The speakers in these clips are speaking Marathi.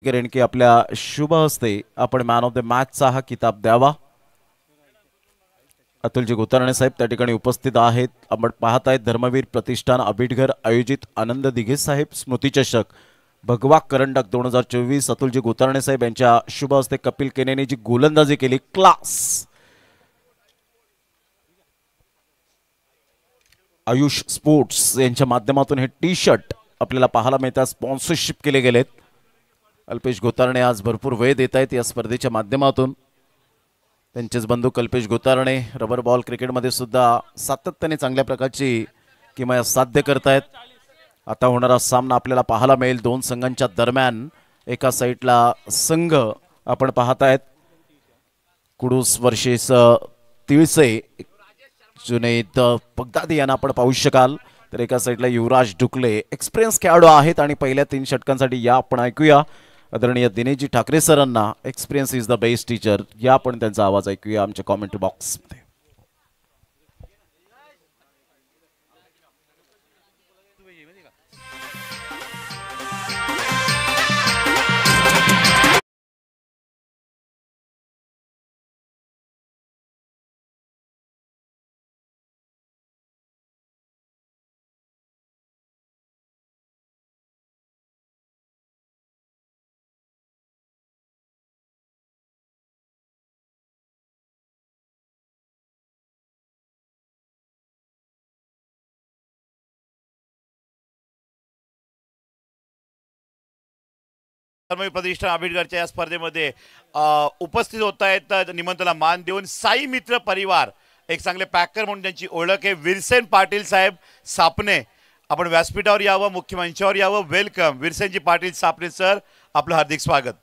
करेन की आपल्या शुभ हस्ते आपण मॅन ऑफ द मॅचचा हा किताब द्यावा। अतुलजी गोतारणे साहेब त्या ठिकाणी उपस्थित आहेत। आपण पाहत आहेत धर्मवीर प्रतिष्ठान अबिडघर आयोजित आनंद दिघे साहेब स्मृती चषक भगवा करंडक 2024 अतुलजी गोतारणे साहेब यांच्या शुभ हस्ते कपिल केनेने जी गोलंदाजी केली क्लास। आयुष स्पोर्ट्स यांच्या माध्यमातून हे टी शर्ट आपल्याला पाहायला मिळतात, स्पॉन्सरशिप केले गेलेत। अल्पेश गोतारणे आज भरपूर वेळ देत आहेत या स्पर्धेच्या माध्यमातून। त्यांचेच बंधू कल्पेश गोतारणे रबर बॉल क्रिकेटमध्ये सुद्धा सातत्याने चांगल्या प्रकारची किमया साध्य करतायत। आता होणारा सामना आपल्याला पाहायला मिळेल दोन संघांच्या दरम्यान। एका साईडला संघ आपण पाहत आहेत कुडूस वर्सेस तिळसे जुनैद बगदादी यांना आपण पाहू शकाल। तर एका साईडला युवराज डुकले एक्सपिरियन्स खेळाडू आहेत आणि पहिल्या 3 षटकांसाठी या आपण ऐकूया आदरणीय दिनेशजी ठाकरे सरांना। Experience is the best teacher या आपण त्यांचा आवाज ऐकूया आमच्या कॉमेंट बॉक्स मध्ये। प्रतिष्ठान आंबेडकरच्या या स्पर्धेमध्ये उपस्थित होत आहेत। निमंत्रणाला मान देऊन साई मित्र परिवार एक चांगले पॅकर म्हणून त्यांची ओळख आहे विरसेन पाटील साहेब सापणे। आपण व्यासपीठावर यावं, मुख्य मंचावर यावं। वेलकम विरसेनजी पाटील सापणे सर, आपलं हार्दिक स्वागत।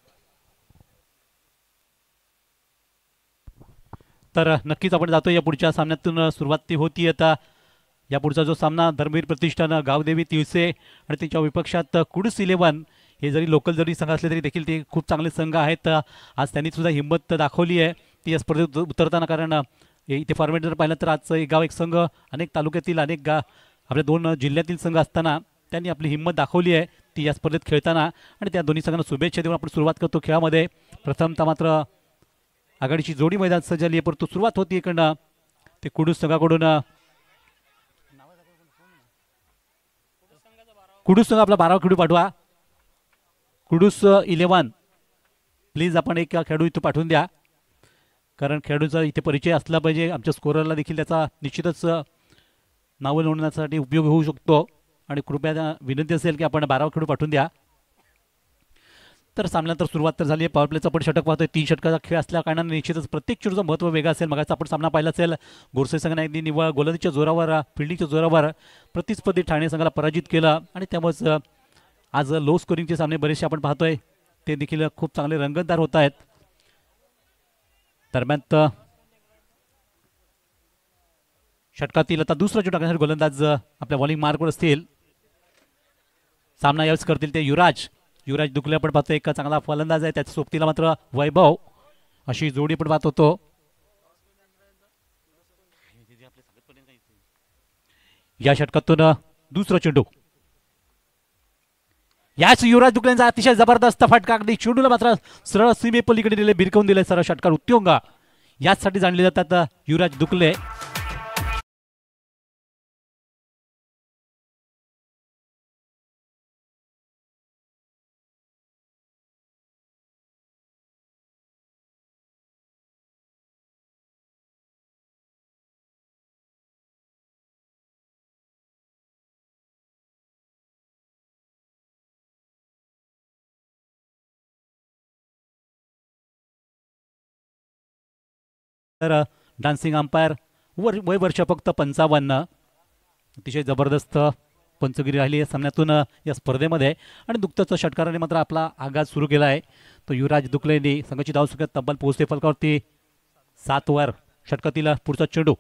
तर नक्कीच आपण जातो या पुढच्या सामन्यातून सुरुवात होती। आता या पुढचा जो सामना धर्मवीर प्रतिष्ठान गावदेवी तिळसे आणि त्यांच्या विपक्षात कुडूस 11 हे जरी लोकल जरी संघ असले तरी देखील ते खूप चांगले संघ आहेत। आज त्यांनी सुद्धा हिंमत दाखवली आहे ती या स्पर्धेत उतरताना, कारण इथे फॉर्मॅट जर पाहिलं तर आजचं एक गाव एक संघ अनेक तालुक्यातील अनेक आपल्या 2 जिल्ह्यातील संघ असताना त्यांनी आपली हिंमत दाखवली आहे ती या स्पर्धेत खेळताना। आणि त्या दोन्ही संघांना शुभेच्छा देऊन आपण सुरुवात करतो खेळामध्ये। प्रथमतः मात्र आघाडीची जोडी मैदान सज्जली आहे, परंतु सुरुवात होती इकडनं ते कुडूस संघाकडून। कुडूस संघ आपला 12 खेळाडू पाठवा। कुडूस 11 प्लीज आपण एक खेळाडू इथं पाठवून द्या, कारण खेळाडूचा इथे परिचय असला पाहिजे। आमच्या स्कोररला देखील त्याचा निश्चितच नाव नोंदवण्यासाठी उपयोग होऊ शकतो आणि कृपया विनंती असेल की आपण 12 खेळाडू पाठवून द्या। तर सामन्यानंतर सुरुवात तर झाली आहे। पॉवर प्लेचा आपण षटक पाहतोय। 3 षटकाचा खेळ असल्या कारणाने निश्चितच प्रत्येक चेंडूचं महत्त्व वेगळं असेल। मगाचा आपण सामना पाहिला असेल गोरसे संघाने अगदी निव्वळ गोलंदाजीच्या जोरावर फिल्डिंगच्या जोरावर प्रतिस्पर्धी ठाणे संघाला पराजित केलं आणि त्यामुळेच आज लो स्कोरिंगचे सामने बरेचसे आपण पाहतोय ते देखील खूप चांगले रंगतदार होत आहेत। दरम्यान षटकातील आता दुसरा चेंडू टाकण्यासाठी गोलंदाज आपल्या बॉलिंग मार्कवर असतील। सामना यावेळेस करतील ते युवराज दुकले आपण पाहतो एक चांगला फलंदाज आहे, त्याच्या सोबतीला मात्र वैभव अशी जोडी आपण पाहत होतो। या षटकातून दुसरा चेंडू याच युवराज दुकलेंचा अतिशय जबरदस्त फटका, अगदी चेंडूला मात्र सरळ सीमेपलीकडे दिले, भिरकवून दिले। सरळ षटकार उत्तुंग याचसाठी जाणले जातात युवराज दुकले। तर डान्सिंग अंपायर वय वर्ष फक्त 55, अतिशय जबरदस्त पंचगिरी राहिली आहे सामन्यातून या स्पर्धेमध्ये। आणि नुकतंच षटकाराने मात्र आपला आगाज सुरू केला आहे। तो युवराज दुकलेंनी संघाची धावसंख्या तब्बल पोहोचते फलकावरती 7 वर। षटकातील पुढचा चेंडू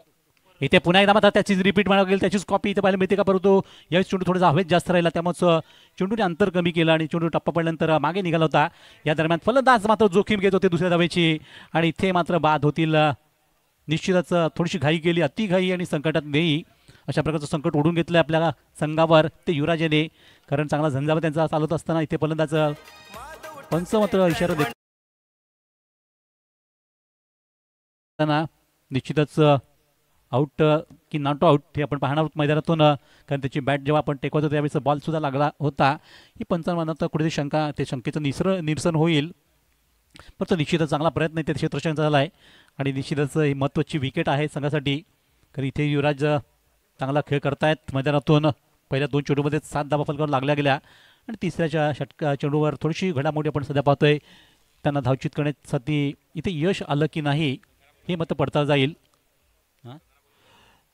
इथे पुन्हा एकदा मात्र त्याचीच रिपीट म्हणावं लागेल, त्याचीच कॉपी इथे पाहायला मिळते का, परंतु यावेळेस चेंडू थोडासा हवेत जास्त राहिला त्यामुळे चेंडूने अंतर कमी केलं आणि चेंडू टप्पा पडल्यानंतर मागे निघाला होता। या दरम्यान फलंदाज मात्र जोखीम घेत होते दुसऱ्या धावेची आणि इथे मात्र बाद होतील। निश्चितच थोडीशी घाई केली, अति घाई आणि संकटात नेई अशा प्रकारचं संकट ओढून घेतलं आपल्या संघावर ते युवराज याने, कारण चांगला झंझावात त्यांचा चालत असताना इथे फलंदाज पंच मात्र इशारा देताना निश्चितच आउट की नॉट आउट हे आपण पाहणार आहोत मैदानातून, कारण त्याची बॅट जेव्हा आपण टेकवतो त्यावेळेस बॉल सुद्धा लागला होता. ही पंचांनंतर कुठेतरी शंका, ते शंकेचं निरसन होईल. पण निश्चितच चांगला प्रयत्न इथे क्षेत्ररक्षण झाला आहे आणि निश्चितच ही महत्त्वाची विकेट आहे संघासाठी, कारण इथे युवराज चांगला खेळ करतायत मैदानातून. पहिल्या 2 चेंडूमध्ये 7 धावा फलकावर लागल्या गेल्या आणि तिसऱ्या चेंडूवर थोडीशी घडामोडी आपण सध्या पाहतोय. त्यांना धावचित करण्यासाठी इथे यश आलं की नाही हे मत पडता जाईल.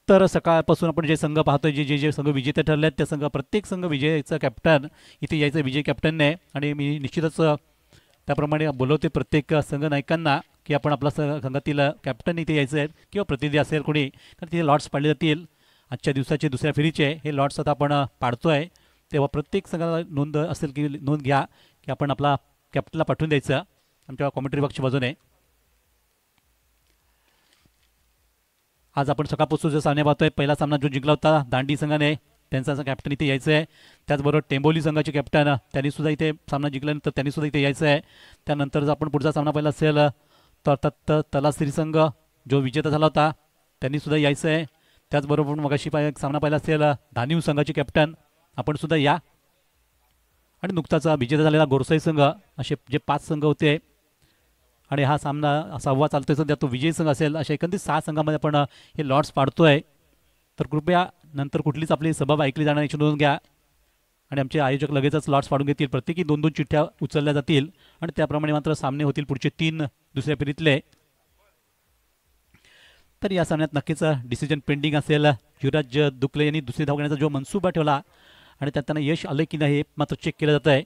तर सकाळपासून आपण जे संघ पाहतोय, जे संघ विजेते ठरले आहेत, त्या संघ प्रत्येक संघ विजयाचा कॅप्टन इथे यायचं विजय कॅप्टनने. आणि मी निश्चितच त्याप्रमाणे बोलवते प्रत्येक संघ नायकांना की आपण आपला संघातील कॅप्टन इथे यायचं आहे किंवा प्रतिनिधी असेल कोणी, कारण तिथे लॉट्स पाडले जातील आजच्या दिवसाचे दुसऱ्या फेरीचे. हे लॉट्स आता आपण पाडतोय, तेव्हा प्रत्येक संघाला नोंद असेल की नोंद घ्या की आपण आपला कॅप्टनला पाठवून द्यायचं आमच्या कॉमेंट्री बॉक्सच्या बाजूने. आज आपण सकाळपासून जो सामने पाहतोय, पहिला सामना जो जिंकला होता दांडी संघाने, त्यांचा कॅप्टन इथे यायचं आहे. त्याचबरोबर टेंबोली संघाचे कॅप्टन त्यांनीसुद्धा इथे सामना जिंकल्यानंतर त्यांनीसुद्धा इथे यायचं आहे. त्यानंतर जर आपण पुढचा सामना पाहिला असेल तर तलासरी संघ जो विजेता झाला होता त्यांनीसुद्धा यायचं आहे. त्याचबरोबर मगाशी सामना पाहिला असेल धानिव संघाचे कॅप्टन आपण सुद्धा या. आणि नुकताच विजेता झालेला गोरसाई संघ, असे जे 5 संघ होते आणि हा सामना 6वा चालतोय सध्या, तो विजयी संघ असेल. अशा एकंदरीत 6 संघामध्ये आपण हे लॉट्स पाडतोय. तर कृपया नंतर कुठलीच आपली सभा ऐकली जाणार याची नोंद घ्या आणि आमचे आयोजक लगेचच लॉट्स पाडून घेतील. प्रत्येकी 2-2 चिठ्ठ्या उचलल्या जातील आणि त्याप्रमाणे मात्र सामने होतील पुढचे 3 दुसऱ्या फेरीतले. तर या सामन्यात नक्कीच डिसिजन पेंडिंग असेल. युवराज दुकले यांनी दुसरी धाव घेण्याचा जो मनसुबा ठेवला आणि त्यात त्यांना यश आलं की नाही हे मात्र चेक केलं जात आहे.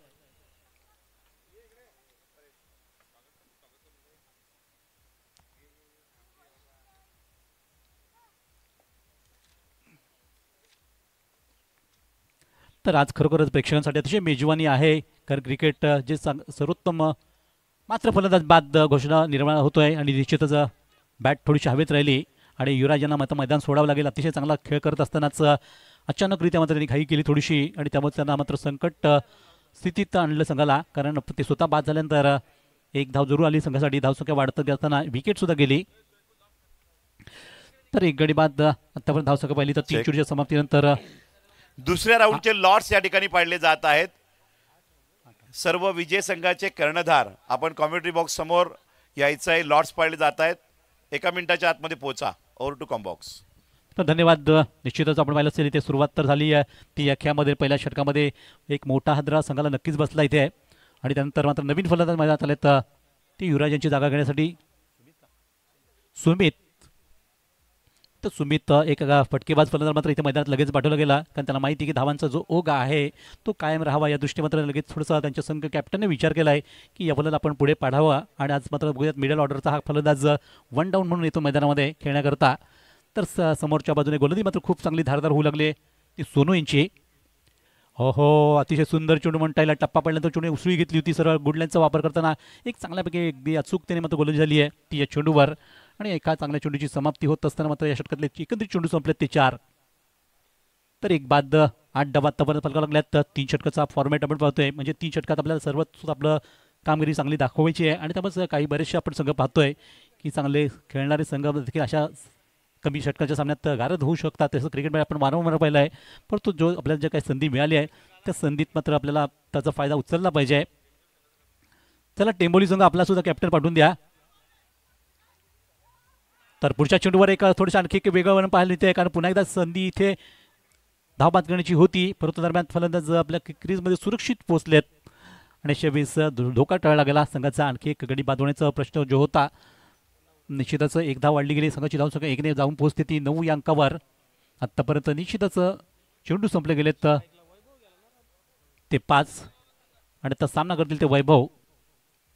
तर आज खरोखरच प्रेक्षकांसाठी अतिशय मेजवानी आहे, कारण क्रिकेट जे सर्वोत्तम मात्र फलंदाज बाद घोषणा निर्माण होतोय आणि निश्चितच बॅट थोडीशी हवेत राहिली आणि युवराज यांना मात्र मैदान सोडावं लागेल. अतिशय चांगला खेळ करत असतानाच अचानकरित्या मात्र त्यांनी घाई केली थोडीशी आणि त्यामुळे त्यांना मात्र संकट स्थितीत आणलं संघाला, कारण ते स्वतः बाद झाल्यानंतर 1 धाव जरूर आली संघासाठी. धावसंख्या वाढत असताना विकेटसुद्धा गेली. तर 1 गडी बाद आतापर्यंत धावसंख्या पाहिली तर 3 चेंडूच्या समाप्तीनंतर दुसऱ्या राऊंडचे लॉट्स या ठिकाणी पाडले जात आहेत. सर्व विजय संघाचे कर्णधार आपण कॉमेंट्री बॉक्स समोर यायचं आहे. लॉट्स पाडले जात आहेत. 1 मिनिटाच्या आतमध्ये पोहोचा. Over to comm box. तर धन्यवाद. निश्चितच आपण पाहिलं असेल इथे सुरुवात तर झाली आहे. ती अख्यामध्ये पहिल्या षटकामध्ये एक मोठा हादरा संघाला नक्कीच बसला इथे आणि त्यानंतर मात्र नवीन फलंदाज मैदानात आलेत. ती युवराज यांची जागा घेण्यासाठी सुमित. तर सुमित एक फटकेबाज फलंदाज मात्र इथे मैदानात लगेच पाठवला गेला, कारण त्याला माहिती आहे की धावांचा जो ओघ आहे तो कायम राहावा या दृष्टी मात्र लगेच थोडंसं त्यांच्या संघ कॅप्टनने विचार केला आहे की या फलंदाज आपण पुढे पाडावा. आणि आज मात्र बघूयात मिडल ऑर्डरचा हा फलंदाज 1 डाऊन म्हणून येतो मैदानामध्ये खेळण्याकरता. तर समोरच्या बाजूने गोलंदाजी मात्र खूप चांगली धारदार होऊ लागले ती सोनू यांची. हो अतिशय सुंदर चेंडू म्हणता येईल. टप्पा पडल्यानंतर चेंडू उसळी घेतली होती सरळ गुडलाईनचा वापर करताना. एक चांगल्यापैकी अगदी अचूकतेने मात्र गोलंदाजी झाली आहे ती या चेंडूवर आणि एका चांगल्या चेंडूची समाप्ती होत असताना मात्र या षटकातले एकंदरीत चेंडू संपलेत ते 4. तर 1 बाद 8 डबा आतापर्यंत फलकावर लागल्यात. 3 षटकाचा फॉर्मॅट आपण पाहतोय, म्हणजे 3 षटकात आपल्याला सर्वच आपलं कामगिरी चांगली दाखवायची आहे आणि त्यामुळे काही बरेचसे आपण संघ पाहतोय की चांगले खेळणारे संघ देखील अशा कमी षटकाच्या सामन्यात गारद होऊ शकतात. तसं क्रिकेटमध्ये आपण वारंवार पाहिलं आहे. परंतु जो आपल्याला जे काही संधी मिळाली आहे त्या संधीत मात्र आपल्याला त्याचा फायदा उचलला पाहिजे. चला टेंबोली संघ आपला सुद्धा कॅप्टन पाठवून द्या. तर पुढच्या चेंडूवर एक थोडंसं आणखी एक वेगळं वळण पाहायला मिळते, कारण पुन्हा एकदा संधी इथे धाव बाद करण्याची होती, परंतु दरम्यान फलंदाज आपल्या क्रीजमध्ये सुरक्षित पोहोचलेत आणि 26 धोका टळला गेला. संघाचा आणखी एक गडी बाद होण्याचा प्रश्न जो होता निश्चितच 1 धाव वाढली गेली. संघाची धावसंख्या 1 ने जाऊन पोहोचते ती 9 या अंकावर. आत्तापर्यंत निश्चितच चेंडू संपले गेलेत ते 5 आणि आता सामना करतील ते वैभव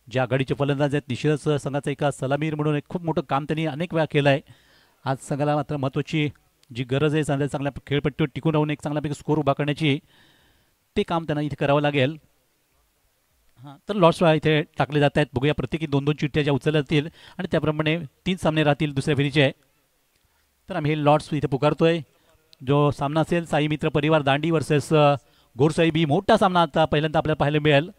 जे आघाडीचे फलंदाज आहेत. निश्चितच संघाचा एका सलामीर म्हणून एक खूप मोठं काम त्यांनी अनेक वेळा केलं आहे. आज संघाला मात्र महत्त्वाची जी गरज आहे चांगल्या खेळपट्टीवर टिकून राहून एक चांगल्यापैकी स्कोर उभा करण्याची, ते काम त्यांना इथे करावं लागेल. हां, तर लॉट्स इथे टाकले जात आहेत. बघूया प्रत्येकी 2-2 चिठ्ठ्या ज्या उचलल्या जातील आणि त्याप्रमाणे 3 सामने राहतील दुसऱ्या फेरीचे. तर आम्ही हे लॉट्स इथे पुकारतोय. जो सामना असेल साई मित्र परिवार दांडी वर्सेस गोरसाई बी, मोठा सामना आता पहिल्यांदा आपल्याला पाहायला मिळेल.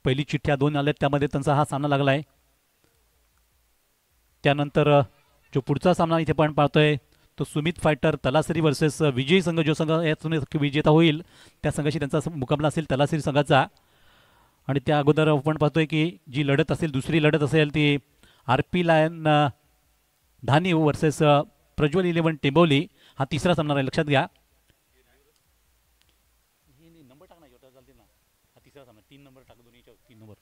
पहिली चिठ्ठ्या 2 आल्या त्यामध्ये त्यांचा हा सामना लागला आहे. त्यानंतर जो पुढचा सामना इथे पण पाहतोय तो सुमित फायटर तलासरी वर्सेस विजयी संघ. जो संघ यात विजेता होईल त्या संघाशी त्यांचा मुकाबला असेल तलासरी संघाचा. आणि त्या अगोदर आपण पाहतोय की जी लढत असेल दुसरी लढत असेल ती RP लायन धानी वर्सेस प्रज्वल 11 टेंबोली. हा तिसरा सामना आहे, लक्षात घ्या. नंबर टाक ना, चालते ना. हा तिसरा सामना 3 नंबर टाक, दोन्ही 3 नंबर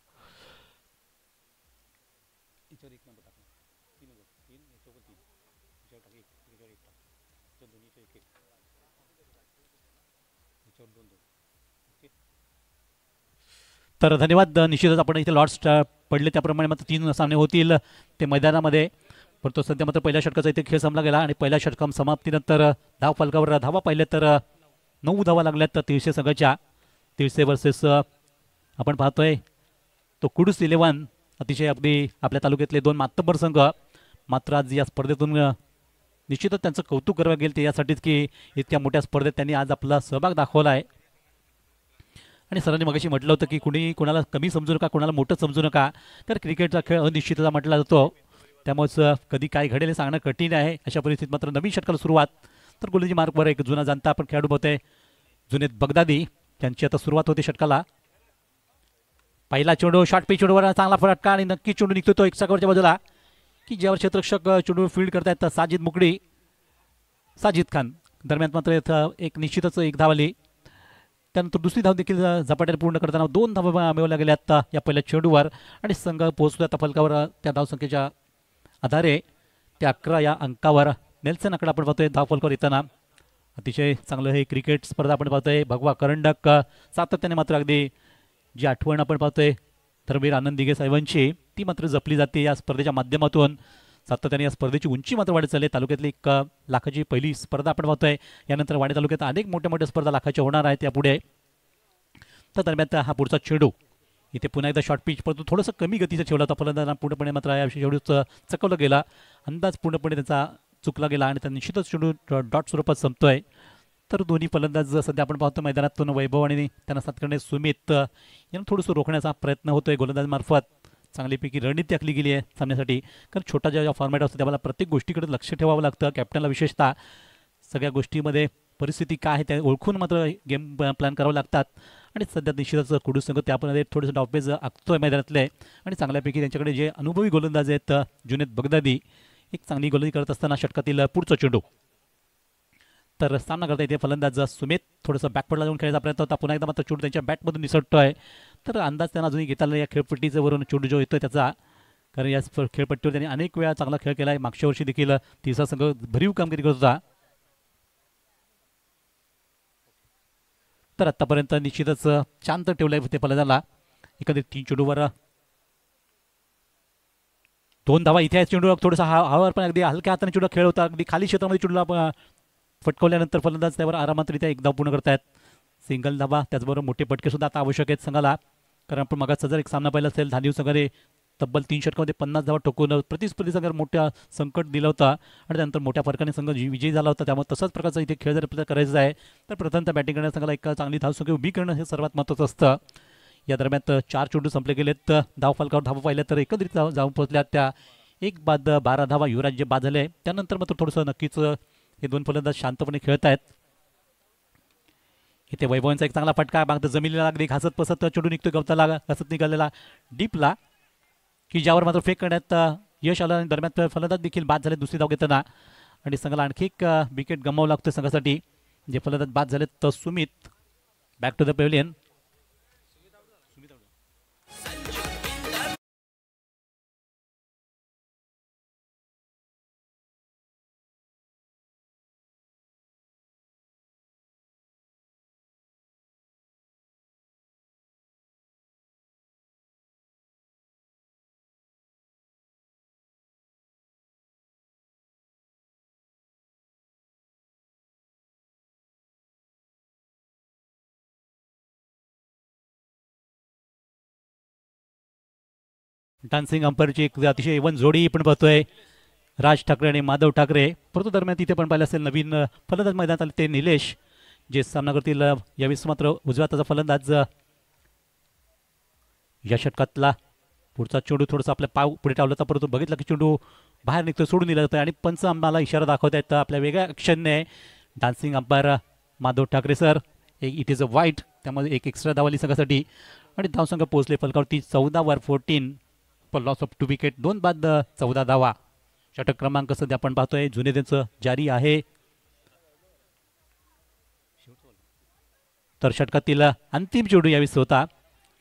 याच्यावर 1 नंबर टाक, 3 नंबर 3 याच्यावर 3 याच्यावर टाक 1 याच्यावर 1 टाक, दोन्ही 1 1 याच्यावर 2 2. ओके, तर धन्यवाद. निश्चितच आपण इथे लॉट्स पडले त्याप्रमाणे मात्र 3 सामने होतील ते मैदानामध्ये. परंतु सध्या मात्र पहिल्या षटकाचा इथे खेळ संपला गेला आणि पहिल्या षटकाम समाप्तीनंतर धाव फलकावर धावा पाहिल्या तर 9 धावा लागल्यात तर तिळसे संघाच्या. तिळसे वर्सेस आपण पाहतोय तो कुडूस 11. अतिशय अगदी आपल्या तालुक्यातले 2 मातब्बर संघ. मात्र आज या स्पर्धेतून निश्चितच त्यांचं कौतुक करावं गेलं ते यासाठीच की इतक्या मोठ्या स्पर्धेत त्यांनी आज आपला सहभाग दाखवला आहे. आणि सरांनी मगाशी म्हटलं होतं की कुणी कोणाला कमी समजू नका, कोणाला मोठं समजू नका. तर क्रिकेटचा खेळ अनिश्चितता म्हटला जातो, त्यामुळेच कधी काय घडेल हे सांगणं कठीण आहे. अशा परिस्थितीत मात्र नवीन षटकाला सुरुवात. तर गोलंदाजी मार्कवर एक जुना जाणता आपण खेळाडू होते जुनेद बगदादी, त्यांची आता सुरुवात होते षटकाला. पहिला चेंडू शॉर्ट पिच चेंडूवर चांगला फटका आणि नक्की चेंडू निघतो तो एकसावरच्या बाजूला की ज्यावर क्षेत्ररक्षक चेंडू फील्ड करतायत साजिद मुकडी, साजिद खान. दरम्यान मात्र एक निश्चितच एक धाव आली. त्यानंतर दुसरी धाव देखील झपाट्याने पूर्ण करताना 2 धावा मिळवल्या गेल्या आता या पहिल्या चेंडूवर आणि संघ पोहोचतो आता फलकावर त्या धावसंख्येच्या आधारे त्या 11 या अंकावर. नेल्सन आकडा आपण पाहतोय धाव फलकावर येताना. अतिशय चांगलं हे क्रिकेट स्पर्धा आपण पाहतोय. भगवा करंडक सातत्याने मात्र अगदी जी आठवण आपण पाहतोय धर्मवीर आनंद दिघे साहेबांची ती मात्र जपली जाते या स्पर्धेच्या माध्यमातून. सातत्याने या स्पर्धेची उंची मात्र वाढत चालली. तालुक्यातली 1 लाखाची पहिली स्पर्धा आपण पाहतोय. यानंतर वाडी तालुक्यात अनेक मोठ्या मोठ्या स्पर्धा लाखाच्या होणार आहेत यापुढे. तर दरम्यान हा पुढचा चेंडू इथे पुन्हा एकदा शॉर्ट पिच परंतु थोडंसं कमी गतीचा ठेवला होता फलंदाजांना. पूर्णपणे मात्र या चेंडूच चकवलं गेला, अंदाज पूर्णपणे त्याचा चुकला गेला आणि त्या निश्चितच चेंडू डॉट स्वरूपात संपतोय. तर दोन्ही फलंदाज सध्या आपण पाहतो मैदानातून वैभव आणि त्यांना साथ करणे सुमित यांना थोडंसं रोखण्याचा प्रयत्न होतोय गोलंदाजमार्फत. चांगलीपैकी रणनीती आखली गेली आहे सामन्यासाठी. कारण छोटा ज्या फॉर्मॅट असतो त्याला प्रत्येक गोष्टीकडे लक्ष ठेवावं लागतं. कॅप्टनला विशेषतः सगळ्या गोष्टीमध्ये परिस्थिती काय आहे त्या ओळखून मात्र गेम प्लॅन करावं लागतात. आणि सध्या निश्चितच कुडू संघ त्यामध्ये थोडंसं डावपेज आखतोय मैदानातले आणि चांगल्यापैकी त्यांच्याकडे जे अनुभवी गोलंदाज आहेत जुनेद बगदादी एक चांगली गोलंदाजी करत असताना षटकातील पुढचा चेंडू. तर सामना करता येते फलंदाज सुमित थोडंसं बॅकफुटला जाऊन खेळायचा प्रयत्न होता. पुन्हा एकदा मात्र चेंडू त्यांच्या बॅटमधून निसटतोय. तर अंदाज त्यांना अजूनही घेता आला या खेळपट्टीचं वरून चेंडू जो येतोय त्याचा. कारण या खेळपट्टीवर त्यांनी अनेक वेळा चांगला खेळ केला आहे. मागच्या वर्षी देखील तिसरा संघ भरीव कामगिरी करत होता. तर आतापर्यंत निश्चितच शांत ठेवलंय ते फलंदाजाला. एकंदरीत 3 चेंडूवर 2 धावा इथे चेंडू थोडासा हवावर पण अगदी हलक्या हाताने चेंडू खेळ होता. अगदी खाली क्षेत्रामध्ये चेंडूला फटकवल्यानंतर फलंदाज त्यावर आरामातरित्या 1 धाव पूर्ण करतायत. सिंगल धावा त्याचबरोबर मोठे पटके सुद्धा आता आवश्यक आहेत संघाला. कारण आपण मगाचा जर एक सामना पाहिला असेल धानिव संघाने तब्बल 3 षटकामध्ये 50 धावा ठोकून प्रतिस्पर्धी संघाला मोठ्या संकट दिलं होतं आणि त्यानंतर मोठ्या फरकाने संघ विजयी झाला होता. त्यामुळे तसाच प्रकारचा इथे खेळ जर आपल्याला करायचा आहे तर प्रथमतः बॅटिंग करणाऱ्या संघाला एक चांगली धावसंख्या उभी करणं हे सर्वात महत्त्वाचं असतं. या दरम्यान 4 चेंडू संपले गेलेत. धाव फलकावर धावा पाहिल्या तर एकत्रित जाऊन पोहोचल्या त्या 1 बाद 12 धावा युवराज्य बाद झाले. त्यानंतर मात्र थोडंसं नक्कीच हे 2 फलंदाज शांतपणे खेळत आहेत. इथे वैभवांचा एक चांगला फटका मागं जमिनीला अगदी घासत पसत चेंडू निघतोय गवताला घासत निघालेला डीपला की ज्यावर मात्र फेक करण्यात यश आलं. आणि दरम्यान फलंदाज देखील बाद झाले दुसरी धाव घेताना आणि संघाला आणखी एक विकेट गमावं लागतं संघासाठी. जे फलंदाज बाद झालेत तर Sumit back to the pavilion. Dancing अंपायरची एक अतिशय एवन जोडी पण पाहतोय राज ठाकरे आणि माधव ठाकरे. परंतु दरम्यान तिथे पण पाहिलं असेल नवीन फलंदाज मैदानात आले ते निलेश जे सामना करतील. यावेळेस मात्र उजव्या हाताचा फलंदाज या षटकातला पुढचा चेंडू थोडासा आपल्या पाव पुढे टावला तर परंतु बघितलं की चेंडू बाहेर निघतो, सोडून दिला जातं आणि पंच आम्हाला इशारा दाखवत आहेत आपल्या वेगळ्या ॲक्शनने. Dancing umpire Madhav Thackeray sir, it is a wide, त्यामध्ये एक एक्स्ट्रा धाव आली संघासाठी आणि धावसंख्या पोहोचले फलकावरती 14 पर लॉस ऑफ 2 विकेट, 2 बाद 14 धावा. षटक क्रमांक सध्या आपण पाहतोय जुने त्यांचं जारी आहे. तर षटकातील अंतिम चेंडू यावेळी होता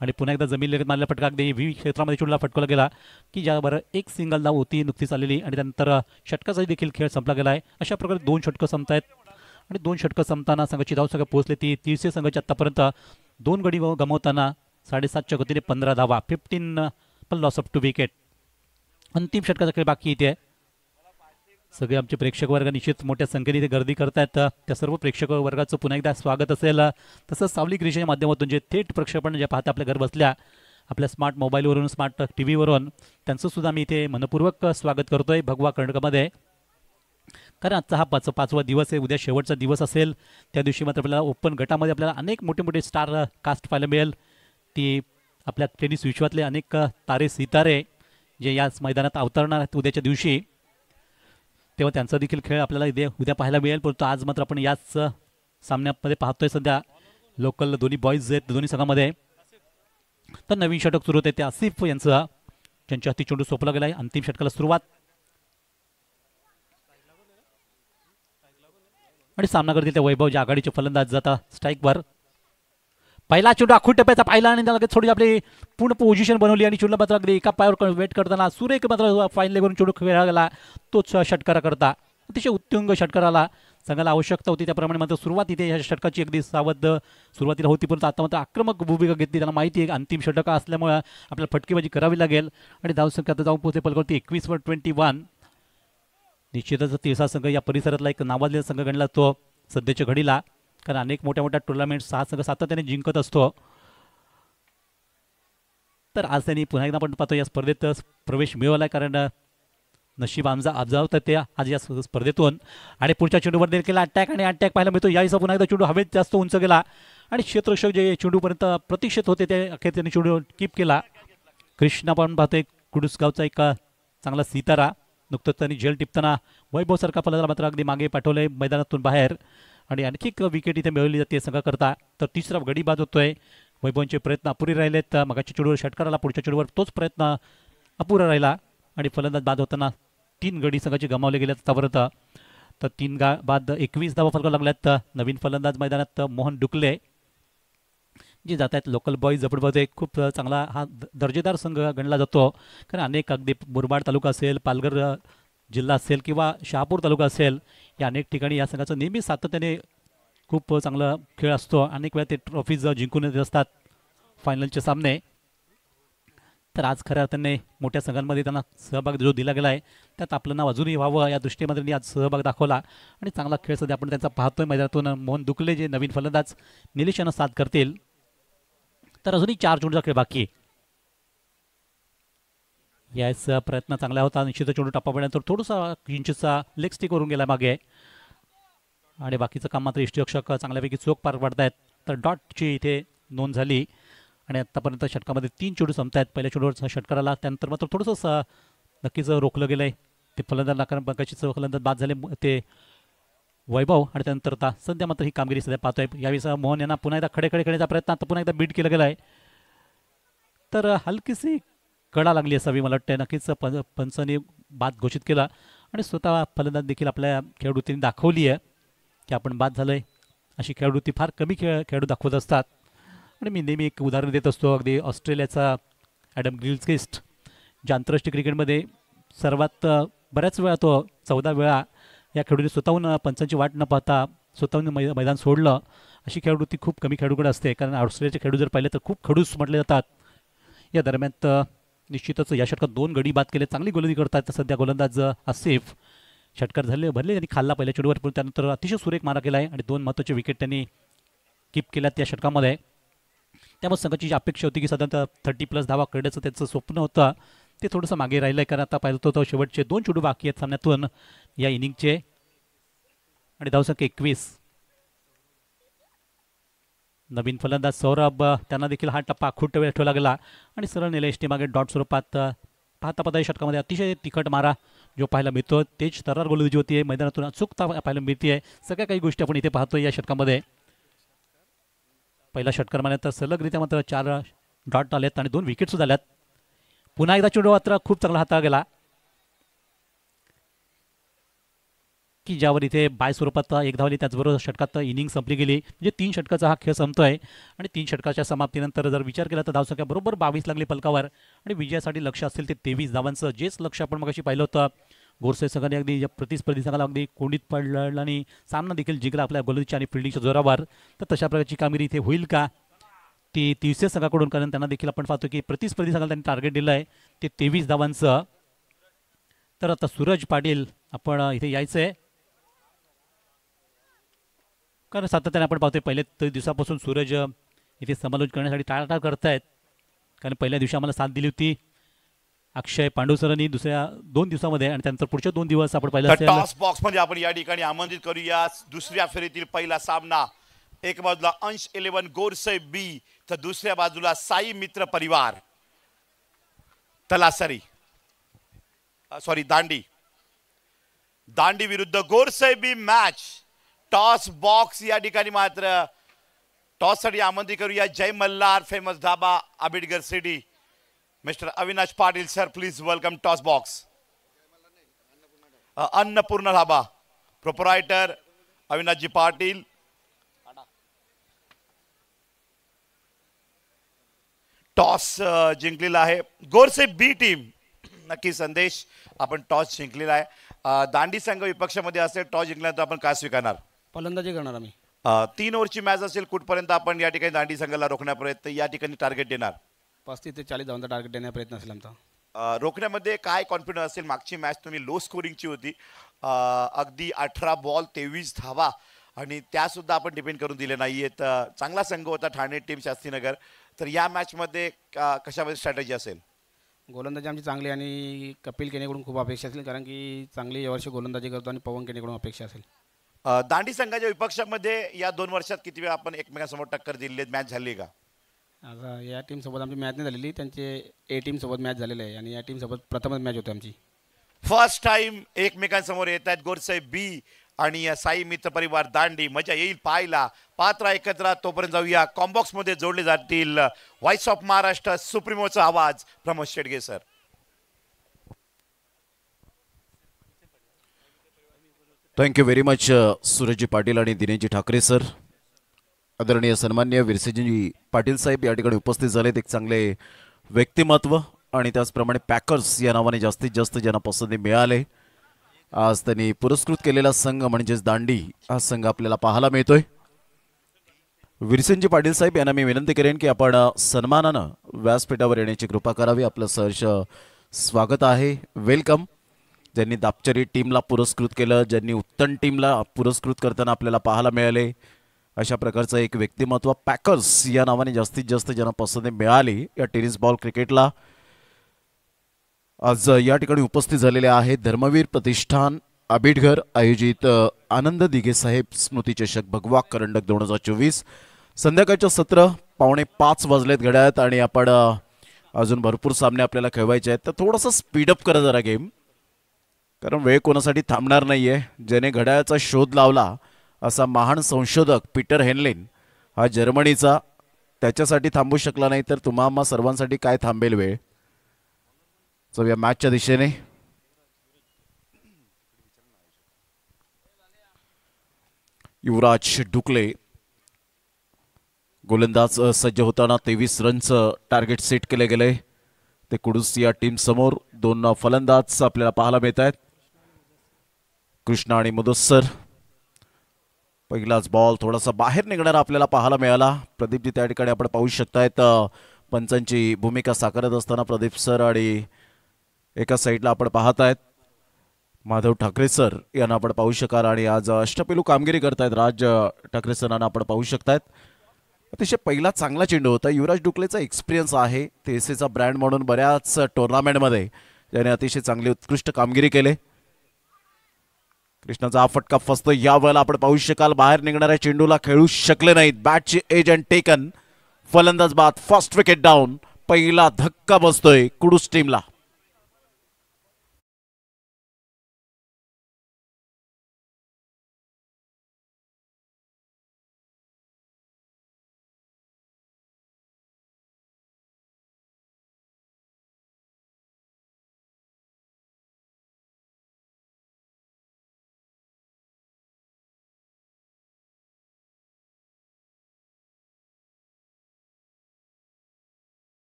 आणि पुन्हा एकदा जमीन लगत मारलेला फटका अगदी व्ही क्षेत्रामध्ये चेंडूला फटकवला गेला की ज्यावर एक सिंगल धाव होती नुकतीच आलेली आणि त्यानंतर षटकाचाही देखील खेळ संपला गेला आहे. अशा प्रकारे 2 षटकं संपतायत आणि 2 षटकं संपताना संघाची धावसंख्या पोहोचली ती 30 संघाची आत्तापर्यंत 2 गडी गमावताना 7.5च्या गतीने 15 धावा, 15 पण लॉस ऑफ 2 विकेट. अंतिम षटकाचा खेळ बाकी इथे. सगळे आमचे प्रेक्षक वर्ग निश्चित मोठ्या संख्येने इथे गर्दी करतायत. त्या सर्व प्रेक्षक वर्गाचं पुन्हा एकदा स्वागत असेल. तसंच सावली क्रिकेटच्या माध्यमातून जे थेट प्रक्षेपण जे पाहता आपल्या घर बसल्या आपल्या स्मार्ट मोबाईलवरून, स्मार्ट टी व्हीवरून, त्यांचं सुद्धा मी इथे मनपूर्वक स्वागत करतोय भगवा कर्णकामध्ये. कारण आजचा हा पाचवा दिवस आहे, उद्या शेवटचा दिवस असेल. त्या दिवशी मात्र आपल्याला ओपन गटामध्ये आपल्याला अनेक मोठे मोठे स्टार कास्ट पाहायला मिळेल. ती आपल्या टेनिस विश्वातले अनेक तारे सितारे जे याच मैदानात अवतरणार आहेत उद्याच्या दिवशी, तेव्हा त्यांचा देखील खेळ आपल्याला उद्या पाहायला मिळेल. परंतु आज मात्र आपण याच सामन्यामध्ये पाहतोय सध्या लोकल दोन्ही बॉईज आहेत दोन्ही संघामध्ये. तर नवीन षटक सुरू होते ते आसिफ यांचं, ज्यांच्या हाती चेंडू सोपला गेला आहे. अंतिम षटकाला सुरुवात आणि सामना करतील त्या वैभव, ज्या आघाडीचे फलंदाज जाता स्ट्राईकवर. पहिला चेंडू आखूड टप्प्याचा पाहिला आणि त्याला थोडी आपली पूर्ण पोझिशन बनवली आणि चेंडूला मात्र अगदी एका पायावर वेट करताना सुरेख मात्र फाईन लेगवरून चेंडू खेळला गेला. तोच षटकारा करता अतिशय उत्तुंग षटकाराला संघाला आवश्यकता होती त्याप्रमाणे मात्र सुरुवात इथे या षटकाची अगदी सावध सुरुवातीला होती, परंतु आता मात्र आक्रमक भूमिका घेतली. त्यांना माहिती आहे अंतिम षटक असल्यामुळे आपल्याला फटकेबाजी करावी लागेल आणि धावसंख्या आता जाऊन पोहोचते पलकावरती 21/21. निश्चितच तिरसा संघ या परिसरातला एक नावाजलेला संघ गणला तो सध्याच्या घडीला, कारण अनेक मोठ्या मोठ्या टुर्नामेंट हा संघ सातत्याने जिंकत असतो. तर आज त्यांनी पुन्हा एकदा आपण पाहतो या स्पर्धेत प्रवेश मिळवला, कारण नशीब अब्जावतात ते आज या स्पर्धेतून. आणि पुढच्या चेंडूवर देखील अटॅक आणि अटॅक पाहायला मिळतो. यावेळी पुन्हा एकदा चेंडू हवेत जास्त उंच गेला आणि क्षेत्ररक्षक जे चेंडूपर्यंत प्रतीक्षित होते ते अखेर त्यांनी चेंडू कीप केला. कृष्णा पण पाहतोय कुडुसगावचा एक चांगला सितारा, नुकतंच त्यांनी झेल टिपताना वैभव सारखा फलंदाज मात्र अगदी मागे पाठवलंय मैदानातून बाहेर आणि आणखी एक विकेट इथे मिळवली जाते संघाकरता. तर तिसरा गडी बाद होतोय. वैभवचे प्रयत्न अपुरे राहिलेत. मगाच्या चेंडूवर षटकाराला, पुढच्या चेंडूवर तोच प्रयत्न अपुरा राहिला आणि फलंदाज बाद होताना 3 गडी संघाचे गमावले गेले आतापर्यंत. तर 3 बाद 21 धावा फलकावर लागल्यात. नवीन फलंदाज मैदानात मोहन डुकले जे जात आहेत. लोकल बॉईज जबडमध्ये खूप चांगला हा दर्जेदार संघ गणला जातो, कारण अनेक अगदी मुरबाड तालुका असेल, पालघर जिल्हा असेल किंवा शहापूर तालुका असेल, या अनेक ठिकाणी या संघाचं नेहमी सातत्याने खूप चांगला खेळ असतो. अनेक वेळा ते ट्रॉफीज जिंकून येत असतात फायनलचे सामने. तर आज खऱ्या अर्थाने मोठ्या संघांमध्ये त्यांना सहभाग जो दिला गेला आहे त्यात आपलं नाव अजूनही व्हावं या दृष्टीने त्यांनी आज सहभाग दाखवला आणि चांगला खेळ सध्या आपण त्यांचा पाहतोय मैदानातून. मोहन दुकले जे नवीन फलंदाज निलेश यांना साथ करतील. तर अजूनही 4 चेंडूचा खेळ बाकी. याच प्रयत्न चांगला होता. निश्चित चेंडू टप्पा पडल्यानंतर थोडासा इंचचा लेग स्टिक वरून गेला मागे आणि बाकीचं काम मात्र यष्टीरक्षक चांगल्यापैकी चोख पार पाडतायत. तर डॉटची इथे नोंद झाली आणि आत्तापर्यंत षटकामध्ये 3 चेंडू संपत आहेत. पहिल्या चेंडूवर षटकाराला, त्यानंतर मात्र थोडंसं नक्कीच रोखलं गेलं आहे ते फलंदाज, कारण बंकाची फलंदाज बाद झाले ते वैभव आणि त्यानंतर आता सध्या मात्र ही कामगिरी सध्या पाहतोय. यावेळी मोहन यांना पुन्हा एकदा खडे खेळण्याचा प्रयत्न आता पुन्हा एकदा बीट केला गेला आहे. तर हलकीशी कडा लागली असावी मला वाटतं. नक्कीच पंचांनी बाद घोषित केला आणि स्वतः फलंदाज देखील आपल्या खेळवृत्तीने दाखवली आहे की आपण बाद झालोय. अशी खेळवृत्ती फार कमी खेळाडू दाखवत असतात आणि मी नेहमी एक उदाहरण देत असतो. अगदी ऑस्ट्रेलियाचा ॲडम गिल्क्रिस्ट ज्या आंतरराष्ट्रीय क्रिकेटमध्ये सर्वात बऱ्याच वेळा तो 14 वेळा या खेळाडूने स्वतःहून पंचांची वाट न पाहता स्वतःहून मैदान सोडलं. अशी खेळवृत्ती खूप कमी खेळाडूकडे असते, कारण ऑस्ट्रेलियाचे खेळाडू जर पाहिले तर खूप खडूस म्हटले जातात. या दरम्यान निश्चितच या षटकात 2 गडी बाद केले, चांगली गोलंदाजी करतात सध्या गोलंदाज आसिफ. षटकार भरले त्यांनी खाल्ला पहिल्या चेंडूवर, पण त्यानंतर अतिशय सुरेख मारा केला आहे आणि 2 महत्त्वाचे विकेट त्यांनी कीप केल्यात या षटकामध्ये. त्यामुळे संघाची जी अपेक्षा होती की साधारणतः 30+ धावा करण्याचं त्यांचं स्वप्न होतं ते थोडंसं मागे राहिलं आहे, कारण आता पाहिलं होतं शेवटचे 2 चेंडू बाकी आहेत सामन्यातून या इनिंगचे आणि धावसंख्या 21. नवीन फलंदाज सौरभ त्यांना देखील हा टप्पा खूप वेळ ठेवला गेला आणि सरळ नेले एस टी मागे डॉट स्वरूपात. पाहता पाहता या षटकामध्ये अतिशय तिखट मारा जो पाहायला मिळतो, तेच तरार गोलंदाजी होती, मैदानातून अचूकता पाहायला मिळते. सगळ्या काही गोष्टी आपण इथे पाहतोय या षटकामध्ये. पहिला षटकार मारल्यानंतर सलगरित्या मात्र 4 डॉट आलेत आणि 2 विकेट सुद्धा आल्यात. पुन्हा एकदा चेंडू मात्र खूप चांगला हाताळला गेला की ज्यावर इथे बाय स्वरूपात एक धावली. त्याचबरोबर षटकात इनिंग संपली गेली. म्हणजे 3 षटकाचा हा खेळ संपतोय आणि 3 षटकाच्या समाप्तीनंतर जर विचार केला तर धावसंख्या बरोबर 22 लागली पलकावर आणि विजयासाठी लक्ष असेल ते 23 धावांचं, जेच लक्ष आपण मगाशी पाहिलं होतं. गोरसे संघाने अगदी या प्रतिस्पर्धी संघाला अगदी कोंडीत पडलं आणि सामना देखील जिंकला आपल्या गोलंदाजी आणि फिल्डिंगच्या जोरावर. तर तशा प्रकारची कामगिरी इथे होईल का ती 30 संघाकडून, कारण त्यांना देखील आपण पाहतो की प्रतिस्पर्धी संघाला त्यांनी टार्गेट दिलं आहे ते 23 धावांचं. तर आता सूरज पाटील आपण इथे यायचं आहे, कारण सातत्याने आपण पाहतोय पहिल्या दिवसापासून सूरज इथे समालोचन करण्यासाठी टाळाटाळ करतायत, कारण पहिल्या दिवशी आम्हाला साथ दिली होती अक्षय पांडू सरांनी दुसऱ्या 2 दिवसामध्ये आणि त्यानंतर पुढचे 2 दिवस आपण पाहिलं असेल. टॉस बॉक्स मध्ये आपण या ठिकाणी आमंत्रित करूया दुसऱ्या फेरीतील पहिला सामना. एक बाजूला अंश 11 गोरसे बी तर दुसऱ्या बाजूला साई मित्र परिवार तलासरी दांडी विरुद्ध Gorase B match. Toss box या ठिकाणी मात्र टॉस साठी आमंत्रित करूया जय मल्हार फेमस ढाबा आबिडगर city. Mister Avinash Patil sir, please welcome toss box. Annapurna dhaba proprietor अविनाशजी पाटील. टॉस जिंकलेला आहे गोरसे बी टीम. नक्की संदेश, आपण टॉस जिंकलेला आहे. दांडी संघ विपक्षामध्ये असेल, टॉस जिंकल्यानंतर आपण काय स्वीकारणार? फलंदाजी करणार आम्ही. 3 ओव्हरची मॅच असेल, कुठपर्यंत आपण या ठिकाणी दांडी संघाला रोखण्यापर्यंत या ठिकाणी टार्गेट देणार? 35 ते 40 धावांचा टार्गेट देण्याचा प्रयत्न असेल आमचा. रोखण्यामध्ये काय कॉन्फिडन्स असेल? मागची मॅच तुम्ही लो स्कोरिंगची होती, अगदी 18 बॉल 23 धावा आणि त्यासुद्धा आपण डिपेंड करून दिले नाही आहेत. चांगला संघ होता ठाणे टीम शास्त्रीनगर. तर या मॅचमध्ये कशामध्ये स्ट्रॅटेजी असेल? गोलंदाजी आमची चांगली आणि कपिल केनेकडून खूप अपेक्षा असेल, कारण की चांगली यावर्षी गोलंदाजी करतो आणि पवन केनेकडून अपेक्षा असेल. दांडी संघाच्या विपक्षामध्ये या 2 वर्षात किती वेळा आपण एकमेकांसमोर टक्कर दिली, मॅच झाली का? आता या टीमसोबत आमची मॅच नाही झालेली, त्यांचे ए टीमसोबत मॅच झालेली आहे आणि या टीमसोबत प्रथमच मॅच होती आमची. फर्स्ट टाइम एकमेकांसमोर येत आहेत गोरसे बी आणि साई मित्र परिवार दांडी. मजा येईल पाहायला. पात्र एकत्र. तोपर्यंत जाऊया कॉम्बॉक्स मध्ये जोडले जातील व्हॉइस ऑफ महाराष्ट्र सुप्रीमोचा आवाज Pramod Shedge sir. Thank you very much Surajji Patil आणि दिनेशजी ठाकरे सर. आदरणीय सन्मान्य विरसेजी पाटील साहेब या ठिकाणी उपस्थित झालेत. एक चांगले व्यक्तिमत्व आणि त्याचप्रमाणे पॅकर्स या नावाने जास्तीत जास्त ज्यांना पसंती मिळाले. आज त्यांनी पुरस्कृत केलेला संघ म्हणजेच दांडी हा संघ आपल्याला पाहायला मिळतोय. विरसेजी पाटील साहेब यांना मी विनंती करेन की आपण सन्मानानं व्यासपीठावर येण्याची कृपा करावी. आपलं सहर्ष स्वागत आहे, वेलकम. ज्यांनी दापचरी टीमला पुरस्कृत केलं, ज्यांनी उत्तम टीमला पुरस्कृत करताना आपल्याला पाहायला मिळाले, अशा प्रकारचं एक व्यक्तिमत्व पॅकर्स या नावाने जास्तीत जास्त ज्यांना पसंती मिळाली या टेनिस बॉल क्रिकेटला. आज या ठिकाणी उपस्थित झालेले आहेत धर्मवीर प्रतिष्ठान आबिडघर आयोजित आनंद दिघे साहेब स्मृती चषक भगवा करंडक 2024. संध्याकाळचं सत्र 4:45 वाजलेत घड्याळात आणि आपण अजून भरपूर सामने आपल्याला खेळवायचे आहेत. तर थोडंसं स्पीडअप करा जरा गेम, कारण वेळ कोणासाठी थांबणार नाहीये. ज्याने घड्याळाचा शोध लावला असा महान संशोधक पीटर हेनलेन हा जर्मनीचा, त्याच्यासाठी थांबू शकला नाही, तर तुम्हा सर्वांसाठी काय थांबेल वेळ. सो या मॅचच्या दिशेने युवराज डुकले गोलंदाज सज्ज होताना 23 रनचं टार्गेट सेट केले गेले. ते कुडूस या टीम समोर 2 फलंदाज आपल्याला पाहायला मिळत आहेत, कृष्णा आणि मुदस्सर. पहिलाच बॉल थोडासा बाहेर निघणारा आपल्याला पाहायला मिळाला. प्रदीपजी त्या ठिकाणी आपण पाहू शकतायत पंचांची भूमिका साकारत असताना प्रदीप सर आणि एका साईडला आपण पाहत आहेत माधव ठाकरे सर यांना आपण पाहू शकाल आणि आज अष्टपैलू कामगिरी करतायत राज ठाकरे सरांना आपण पाहू शकतायत. अतिशय पहिला चांगला चेंडू होता. युवराज डुकलेचा एक्सपिरियन्स आहे, तेसेचा ब्रँड म्हणून बऱ्याच टुर्नामेंटमध्ये ज्याने अतिशय चांगली उत्कृष्ट कामगिरी केली. कृष्णाचा हा फटका फसतो. यावेळेला आपण पाहू शकाल बाहेर निघणाऱ्या चेंडूला खेळू शकले नाहीत. बॅटची एज अँड टेकन. फलंदाज बाद. First wicket down. पहिला धक्का बसतोय कुडूस टीमला.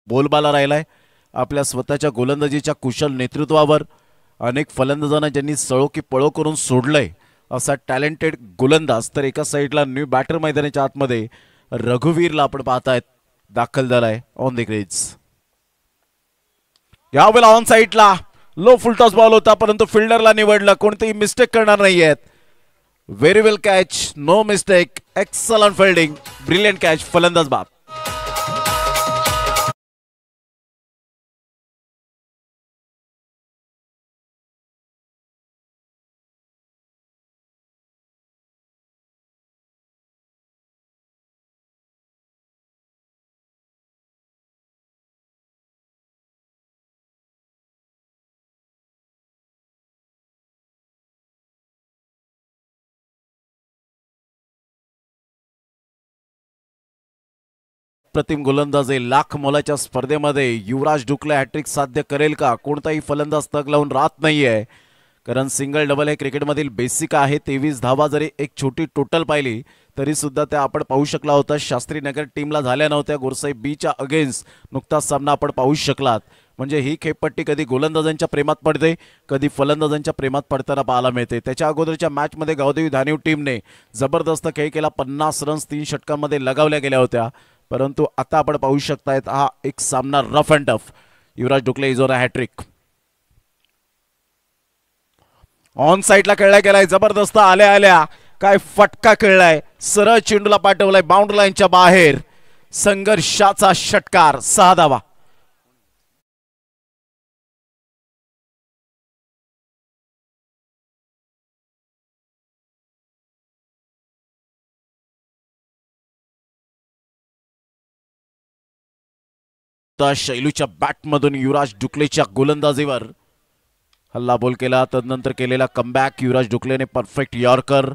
बोलबाला राहिलाय आपल्या स्वतःच्या गोलंदाजीच्या कुशल नेतृत्वावर. अनेक फलंदाजांना ज्यांनी सळो की पळो करून सोडलंय असा टॅलेंटेड गोलंदाज. तर एका साईडला न्यू बॅटर मैदानाच्या आतमध्ये रघुवीरला आपण पाहतायत दाखल झालाय ऑन द क्रीज. यावेळेला ऑन साईडला लो फुलटॉस बॉल होता परंतु फिल्डरला निवडलं. कोणतेही मिस्टेक करणार नाहीयेत. Very well catch. No mistake. Excellent fielding. Brilliant catch. फलंदाज बाद. प्रतिम गोलंदाज लाख मोलाच्या स्पर्धेमध्ये युवराज डुकले हॅट्रिक साध्य करेल का? कोणताही फलंदाज तग लावून राहत नाहीये कारण सिंगल डबल हे क्रिकेटमधील बेसिक आहे. 23 धावा जरी एक छोटी टोटल पाहिली तरी सुद्धा त्या आपण पाहू शकला होता. शास्त्रीनगर टीमला झाल्या नव्हत्या. गोरसाई बीच्या अगेन्स्ट नुकताच सामना आपण पाहू शकलात. म्हणजे ही खेळपट्टी कधी गोलंदाजांच्या प्रेमात पडते कधी फलंदाजांच्या प्रेमात पडताना पाहायला मिळते. त्याच्या अगोदरच्या मॅचमध्ये गावदेवी धानिव टीमने जबरदस्त खेळ केला. 50 रन्स 3 षटकांमध्ये लगावल्या गेल्या होत्या. परंतु आता आपण पाहू शकतायत हा एक सामना rough and tough. Yuvraj Dukle is on a hat trick. On साईडला खेळला गेलाय. जबरदस्त आल्या आल्या काय फटका खेळलाय. सरळ चेंडूला पाठवलाय बाउंड्री लाईनच्या बाहेर. संघर्षाचा षटकार. 6 धावा. शैलूच्या बॅटमधून युवराज डुकलेच्या गोलंदाजीवर हल्ला बोल केला. तदनंतर केलेला कमबॅक. युवराज डुकलेने परफेक्ट यॉर्कर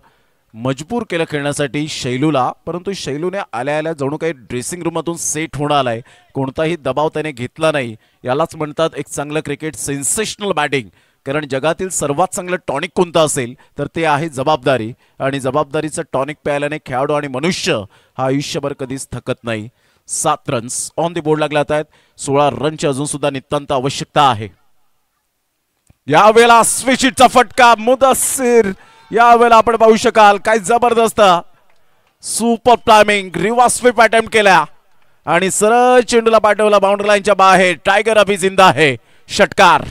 मजबूर केलं खेळण्यासाठी शैलूला. परंतु शैलूने आल्या आल्या जणू काही ड्रेसिंग रूममधून सेट होऊन आलाय. कोणताही दबाव त्याने घेतला नाही. यालाच म्हणतात एक चांगलं क्रिकेट. Sensational batting. कारण जगातील सर्वात चांगलं टॉनिक कोणतं असेल तर ते आहे जबाबदारी. आणि जबाबदारीचं टॉनिक प्यायल्याने खेळाडू आणि मनुष्य हा आयुष्यभर कधीच थकत नाही. 7 रन्स ऑन द बोर्ड लागले आहेत. 16 रनची अजून सुद्धा नितांत आवश्यकता आहे. यावेळेला स्विचिटचा फटका. मुदस्सिर यावेळेला आपण पाहू शकाल काय जबरदस्त super timing. Reverse sweep attempt केला आणि सरळ चेंडूला पाठवला बाउंड्री लाईनच्या बाहेर. टायगर अभी जिंदा है. षटकार.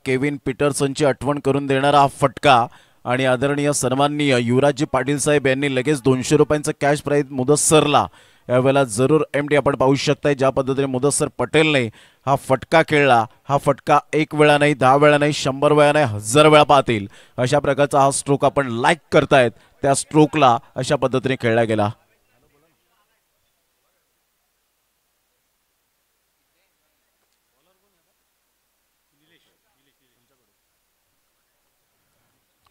केविन पीटरसनची आठवण करून देणारा हा फटका आणि आदरणीय सन्माननीय युवराजजी पाटील साहेब यांनी लगेच 200 रुपयांचं कॅश प्राइज मुदस्सरला. यावेळेला जरूर एमडी आपण पाहू शकताय ज्या पद्धतीने मुदस्सर पटेलने हा फटका खेळला. हा फटका 1 वेळा नाही 10 वेळा नाही 100 वेळा नाही 1000 वेळा पाहतील अशा प्रकारचा हा स्ट्रोक आपण लाईक करतायत. त्या स्ट्रोकला अशा पद्धतीने खेळला गेला.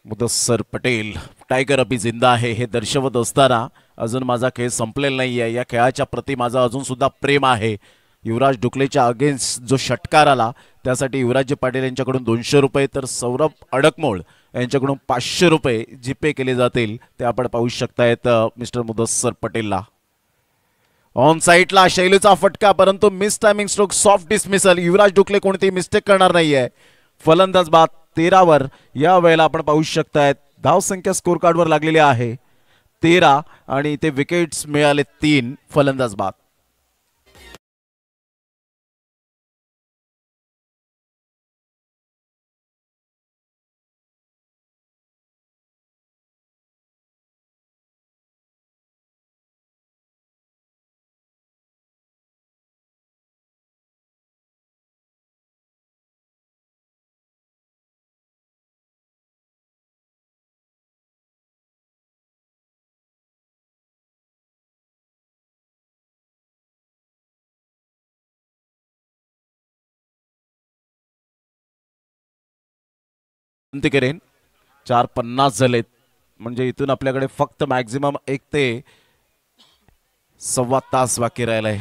मुदस्सर पटेल टायगर अभी जिंदा आहे हे दर्शवत असताना अजून माझा खेळ संपलेला नाही आहे. या खेळाच्या प्रती माझा अजून सुद्धा प्रेम आहे. युवराज डुकलेच्या अगेन्स्ट जो षटकार आला त्यासाठी युवराजजी पाटील यांच्याकडून 200 रुपये तर सौरभ अडकमोळ यांच्याकडून 500 रुपये जीपे केले जातील. ते आपण पाहू शकतायत मिस्टर मुदस्सर पटेलला. ऑन साईडला शैलूचा फटका, परंतु miss timing stroke, soft dismissal. Yuvraj Dukle कोणतीही मिस्टेक करणार नाहीये. फलंदाज बाद 13 वर. या वेळेला आपण पाहू शकताय धावसंख्या स्कोर कार्डवर लागलेली आहे 13 आणि ते विकेट्स मिळाले 3. फलंदाज बाद. करेन 4:50 झालेत, म्हणजे इथून आपल्याकडे फक्त मॅक्झिमम 1 ते सव्वा तास बाकी राहिलाय.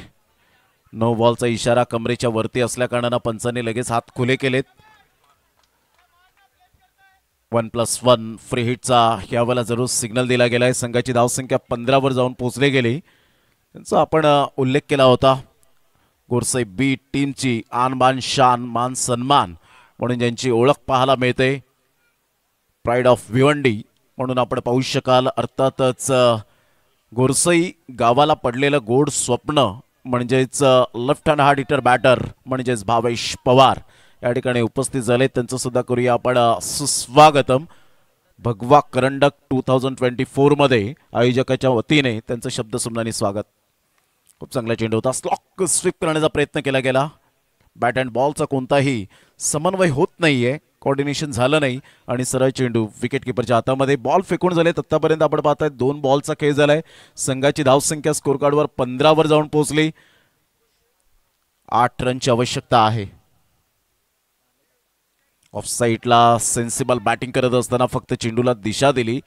नो बॉलचा इशारा कमरेच्या वरती असल्या कारणानं पंचांनी लगेच हात खुले केलेत. 1+1 फ्री हिटचा यावेळेला जरूर सिग्नल दिला गेलाय. संघाची धावसंख्या 15 वर जाऊन पोहोचली गेली. त्यांचा आपण उल्लेख केला होता. गोरसाई बी टीमची आन बान शान मान सन्मान म्हणून ज्यांची ओळख पाहायला मिळते, प्राईड ऑफ भिवंडी म्हणून आपण पाहू शकाल. अर्थातच गोरसई गावाला पडलेलं गोड स्वप्न म्हणजेच left hand hard hitter batter म्हणजेच भावेश पवार या ठिकाणी उपस्थित झाले. त्यांचं सुद्धा करूया आपण सुस्वागतम. भगवा करंडक 2024 मध्ये आयोजकाच्या वतीने त्यांचं शब्दसुमनाने स्वागत. खूप चांगला चेंडू होता. स्लॉक स्वीप करण्याचा प्रयत्न केला गेला. बॅट अँड बॉलचा कोणताही समन्वय होत नाहीये, कोऑर्डिनेशन झालं नाही आणि सरळ चेंडू विकेट किपरच्या हातामध्ये. बॉल फेकून झालेत. आतापर्यंत आपण पाहताय 2 बॉलचा खेळ झालाय. संघाची धावसंख्या स्कोर कार्डवर 15 वर जाऊन पोहोचली. 8 रनची आवश्यकता आहे. ऑफ साईडला सेन्सिबल बॅटिंग करत असताना फक्त चेंडूला दिशा दिली.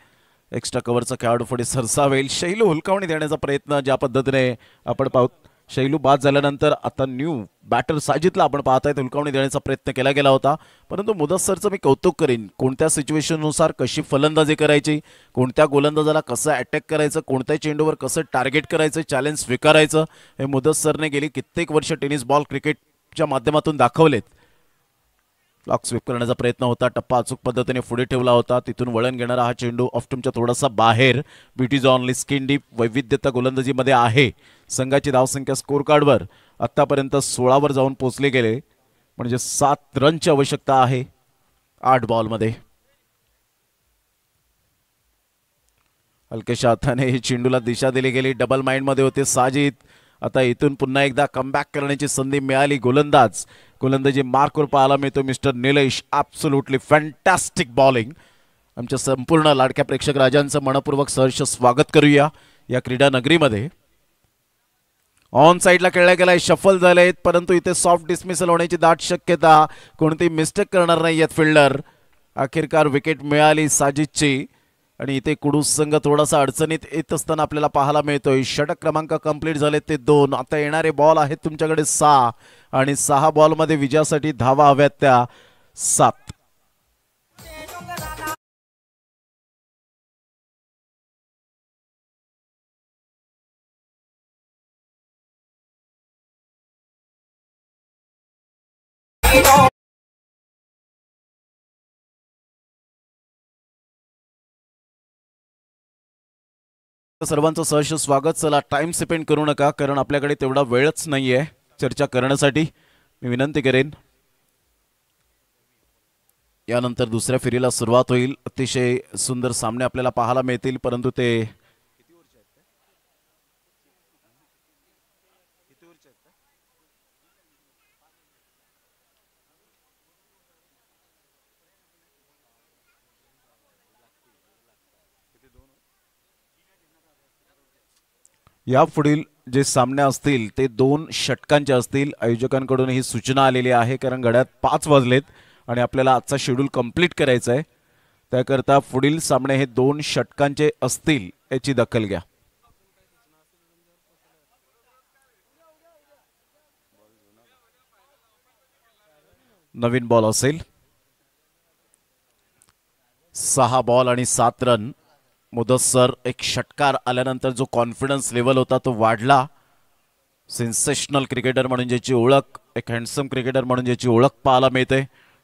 एक्स्ट्रा कव्हरचा खेळाडू पुढे सरसावेल. शैलू हुलकावणी देण्याचा प्रयत्न ज्या पद्धतीने आपण पाहू. शैलू बाद झाल्यानंतर आता न्यू बॅटर साजिदला आपण पाहतायत हुलकावणी देण्याचा प्रयत्न केला गेला होता, परंतु मुदस्सरचं मी कौतुक करीन. कोणत्या सिच्युएशननुसार कशी फलंदाजी करायची, कोणत्या गोलंदाजाला कसं अटॅक करायचं, कोणत्या चेंडूवर कसं टार्गेट करायचं, चॅलेंज स्वीकारायचं, हे मुदस्सरने गेली कित्येक वर्ष टेनिस बॉल क्रिकेटच्या माध्यमातून दाखवलेत. लॉक स्वीप करण्याचा प्रयत्न होता. टप्पा अचूक पद्धतीने पुढे ठेवला होता. तिथून वळण घेणारा हा चेंडू ऑफस्टंपच्या थोडासा बाहेर. बीटीज ऑनली स्किन डीप. वैविध्यता गोलंदाजीमध्ये आहे. संघाची धावसंख्या स्कोर कार्डवर आतापर्यंत 16 वर जाऊन पोहोचले गेले, म्हणजे 7 रनची आवश्यकता आहे 8 बॉलमध्ये. हलक्याशा हाताने चेंडूला दिशा दिली गेली. डबल माइंड मध्ये होते साजिद. आता इथून पुन्हा एकदा कमबॅक करण्याची संधी मिळाली. गोलंदाजी मार्कवर पाहायला मिळतो mister Nilesh. Absolutely fantastic bowling. आमच्या संपूर्ण लाडक्या प्रेक्षक राजांचं मनपूर्वक सहर्ष स्वागत करूया या क्रीडा नगरीमध्ये. ऑन साईडला खेळला गेलाय. शफल झालेत, परंतु इथे सॉफ्ट डिसमिसल होण्याची दाट शक्यता. कोणती मिस्टेक करणार नाही आहेत फिल्डर. अखेरकार विकेट मिळाली साजिदची आणि इथे कुडूस संघ थोडासा अडचणीत येत असताना आपल्याला पाहायला मिळतोय. षटक क्रमांक कंप्लीट झाले ते 2. आता येणारे बॉल आहेत तुमच्याकडे 6 आणि 6 बॉलमध्ये विजयासाठी धावा हव्यात त्या 7. सर्वांचं सहर्ष स्वागत. चला टाइम स्पेंड करू नका, कारण आपल्याकडे तेवढा वेळच नाहीये चर्चा करण्यासाठी. मी विनंती करेन यानंतर दुसऱ्या फेरीला सुरुवात होईल. अतिशय सुंदर सामने आपल्याला पाहायला मिळतील, परंतु ते यापुढील जे सामने असतील ते 2 षटकांचे असतील. आयोजकांकडून ही सूचना आलेली आहे, कारण घड्यात 5 वाजलेत आणि आपल्याला आजचा शेड्यूल कंप्लीट करायचा आहे. त्याकरता पुढील सामने हे 2 षटकांचे असतील याची दखल घ्या. नवीन बॉल असेल. 6 बॉल आणि 7 रन. मुदस्सर एक षटकार आल्यानंतर जो कॉन्फिडन्स लेवल होता तो वाढला सेन्सेशनल क्रिकेटर म्हणून ज्याची ओळख, एक हँडसम क्रिकेटर म्हणून ज्याची ओळख पाहायला मिळते.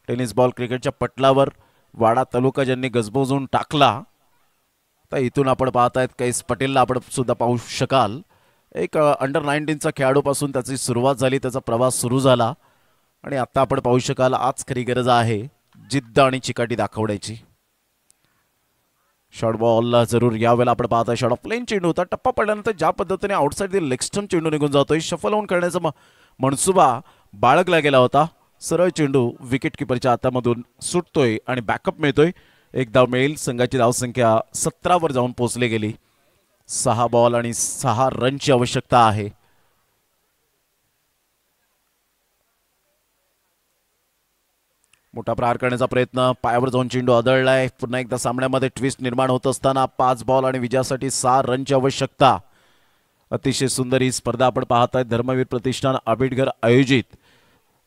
टेनिस बॉल क्रिकेटच्या पटलावर वाडा तालुका ज्यांनी गजबजून टाकला, तर इथून आपण पाहतायत कैस पटेलला आपण सुद्धा पाहू शकाल. एक अंडर 19चा खेळाडूपासून त्याची सुरुवात झाली, त्याचा प्रवास सुरू झाला आणि आता आपण पाहू शकाल आज खरी गरज आहे जिद्द आणि चिकाटी दाखवण्याची. शॉर्ट बॉल जरूर यावेळेला आपण पाहताय शॉर्ट ऑफ प्लेन चेंडू होता. टप्पा पडल्यानंतर ज्या पद्धतीने आउटसाइड लेग स्टंप चेंडू निघून जातोय, शफल होऊन खेळण्याचा मनसुबा बाळगला गेला होता. सरळ चेंडू विकेट किपरच्या हातामधून सुटतोय आणि बॅकअप मिळतोय. एक धाव मिळेल. संघाची धावसंख्या 17 वर जाऊन पोहोचली गेली. 6 बॉल आणि 6 रनची आवश्यकता आहे. मोठा प्रहार करण्याचा प्रयत्न, पायावर जाऊन चेंडू आदळलाय. पुन्हा एकदा सामन्यामध्ये ट्विस्ट निर्माण होत असताना 5 बॉल आणि विजयासाठी 6 रनची आवश्यकता. अतिशय सुंदर ही स्पर्धा आपण पाहताय. धर्मवीर प्रतिष्ठान आबिडगर आयोजित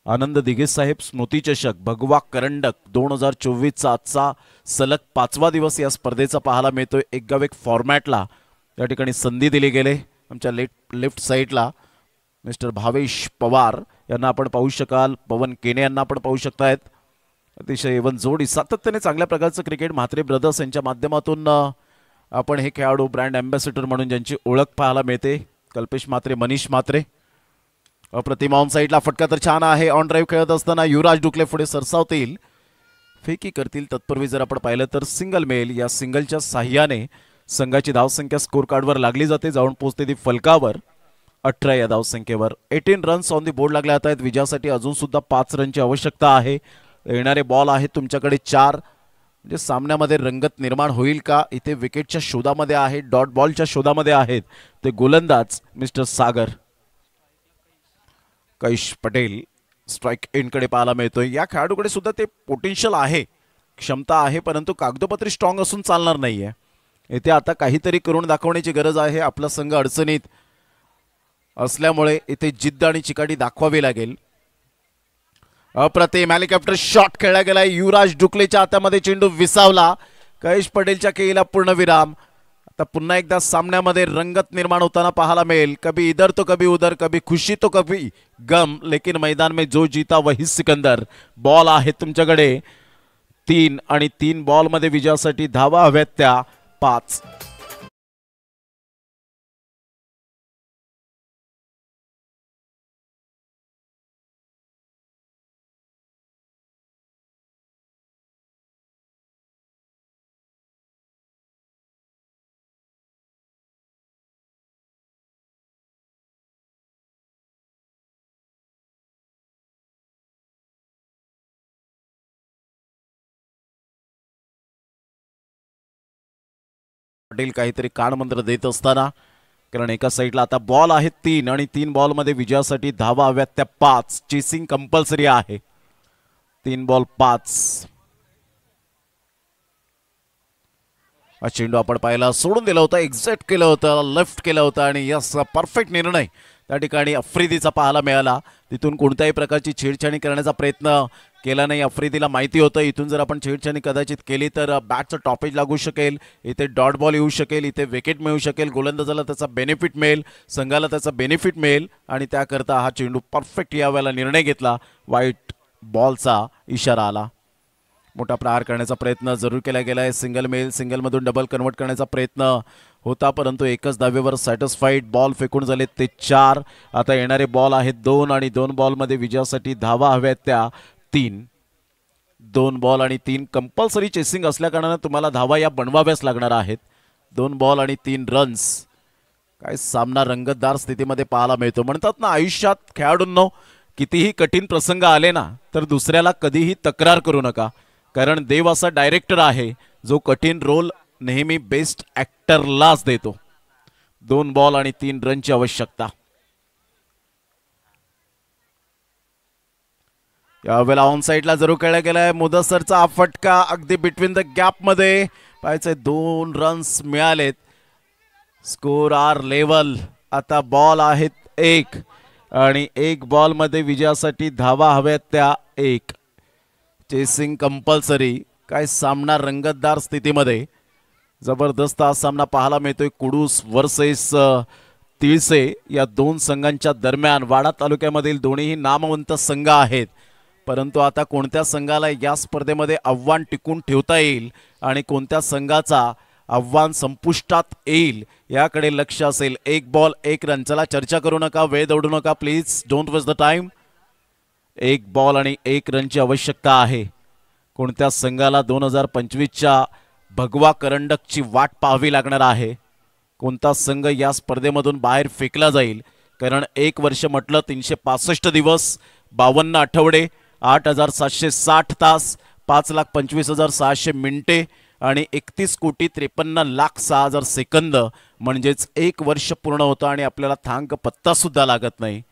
आनंद दिघे साहेब स्मृती चषक भगवा करंडक 2024चा आजचा सलग 5वा दिवस या स्पर्धेचा पाहायला मिळतोय. एक गाव एक फॉर्मॅटला या ठिकाणी संधी दिली गेले. आमच्या लेफ्ट साईडला मिस्टर भावेश पवार यांना आपण पाहू शकाल, पवन केने यांना आपण पाहू शकतायत. अतिशय एवन जोडी, सातत्याने चांगल्या प्रकारचं क्रिकेट म्हात्रे ब्रदर्स यांच्या माध्यमातून आपण हे खेळाडू ब्रँड अँबॅसेडर म्हणून ज्यांची ओळख पाहायला मिळते. कल्पेश म्हात्रे, मनीष म्हात्रे. अप्रतिम ऑन साईडला फटका तर छान आहे. ऑन ड्राईव्ह खेळत असताना युवराज डुकले पुढे सरसावतील, फेकी करतील. तत्पूर्वी जर आपण पाहिलं तर सिंगल मिळेल. या सिंगलच्या साह्याने संघाची धावसंख्या स्कोर कार्डवर लागली जाते, जाऊन पोहोचते ती फलकावर 18 या धावसंख्येवर. 18 रन्स ऑन दी बोर्ड लागले आहेत. विजयासाठी अजून सुद्धा 5 रनची आवश्यकता आहे. येणारे बॉल आहेत तुमच्याकडे 4. म्हणजे सामन्यामध्ये रंगत निर्माण होईल का? इथे विकेटच्या शोधामध्ये आहे, डॉट बॉलच्या शोधामध्ये आहेत ते गोलंदाज मिस्टर सागर. कैश पटेल स्ट्राइक एंडकडे पाहायला मिळतोय. या खेळाडूकडे सुद्धा ते पोटेन्शियल आहे, क्षमता आहे, परंतु कागदोपत्री स्ट्रॉंग असून चालणार नाहीये. इथे आता काहीतरी करून दाखवण्याची गरज आहे. आपला संघ अडचणीत असल्यामुळे इथे जिद्द आणि चिकाटी दाखवावी लागेल. अप्रतिम हेलिकॉप्टर शॉट खेळला गेलाय. युवराज डुकलेच्या हातामध्ये चेंडू विसावला. कैश पटेलच्या केला पूर्णविराम. आता पुन्हा एकदा सामन्यामध्ये रंगत निर्माण होताना पाहायला मिळेल. कभी इधर तो कभी उधर, कभी खुशी तो कभी गम, लेकिन मैदान में जो जीता वही सिकंदर. बॉल आहे तुमच्याकडे 3 आणि 3 बॉल मध्ये विजयासाठी धावा हव्यात त्या 5. पटेल काहीतरी कानमंत्र देत असताना, कारण एका साईडला आता बॉल आहेत 3 आणि 3 बॉल मध्ये विजयासाठी धावा हव्यात त्या 5. चेसिंग कंपल्सरी आहे. 3 बॉल 5. चेंडू आपण पाहिला, सोडून दिला होता, एक्झॅक्ट केलं होतं, लेफ्ट केलं होतं आणि यस परफेक्ट निर्णय त्या ठिकाणी आफ्रिदीचा पाहायला मिळाला. तिथून कोणत्याही प्रकारची छेडछाणी करण्याचा प्रयत्न केला नाही. आफ्रिदीला माहिती होतं इथून जर आपण छेडछाणी कदाचित केली तर बॅटचं टॉपेज लागू शकेल, इथे डॉट बॉल येऊ शकेल, इथे विकेट मिळू शकेल, गोलंदाजाला त्याचा बेनिफिट मिळेल, संघाला त्याचा बेनिफिट मिळेल आणि त्याकरता हा चेंडू परफेक्ट यावेळेला निर्णय घेतला. वाईट बॉलचा इशारा आला. मोठा प्रहार करण्याचा प्रयत्न जरूर केला गेलाय. सिंगल मिळेल, सिंगलमधून डबल कन्वर्ट करण्याचा प्रयत्न होता, परंतु एकच धावेवर सॅटिस्फाईड. बॉल फेकून झाले ते 4. आता येणारे बॉल आहेत 2 आणि 2 बॉलमध्ये विजयासाठी धावा हव्यात त्या 3. 2 बॉल आणि 3 कंपल्सरी चेसिंग असल्या कारणाने तुम्हाला धावा या बनवाव्याच लागणार आहेत. 2 बॉल आणि 3 रन्स. काय सामना रंगतदार स्थितीमध्ये पाहायला मिळतो. म्हणतात ना आयुष्यात खेळाडूंनो, कितीही कठीण प्रसंग आले ना तर दुसऱ्याला कधीही तक्रार करू नका, कारण देव असा डायरेक्टर आहे जो कठीण रोल नेहमी बेस्ट ऍक्टरलाच देतो. 2 बॉल आणि 3 रनची आवश्यकता. यावेळेला ऑन साईडला जरूर खेळला गेलाय. मुदसरचा हा फटका अगदी बिटवीन द गॅप मध्ये पाहायचंय. 2 रन्स मिळालेत. Score are level. आता बॉल आहेत 1 आणि 1 बॉल मध्ये विजयासाठी धावा हव्यात त्या 1. Chasing compulsory. काय सामना रंगतदार स्थितीमध्ये. जबरदस्त हा सामना पाहायला मिळतोय. कुडूस वर्सेस तिळसे या दोन संघांच्या दरम्यान वाडा तालुक्यामधील दोन्हीही नामवंत संघ आहेत, परंतु आता कोणत्या संघाला या स्पर्धेमध्ये आव्हान टिकून ठेवता येईल आणि कोणत्या संघाचा आव्हान संपुष्टात येईल याकडे लक्ष असेल. 1 बॉल 1 रन. चला चर्चा करू नका, वेळ दौडू नका, please don't waste the time. 1 ball आणि 1 रनची आवश्यकता आहे. कोणत्या संघाला 2025च्या भगवा करंडकची वाट पाहावी लागणार आहे, कोणता संघ या स्पर्धेमधून बाहेर फेकला जाईल. कारण 1 वर्ष म्हटलं 365 दिवस, 52 आठवडे, 8,760 तास, 5,25,600 मिनिटे आणि 31,53,06,000 सेकंद, म्हणजेच 1 वर्ष पूर्ण होतं आणि आपल्याला थांग पत्ता सुद्धा लागत नाही.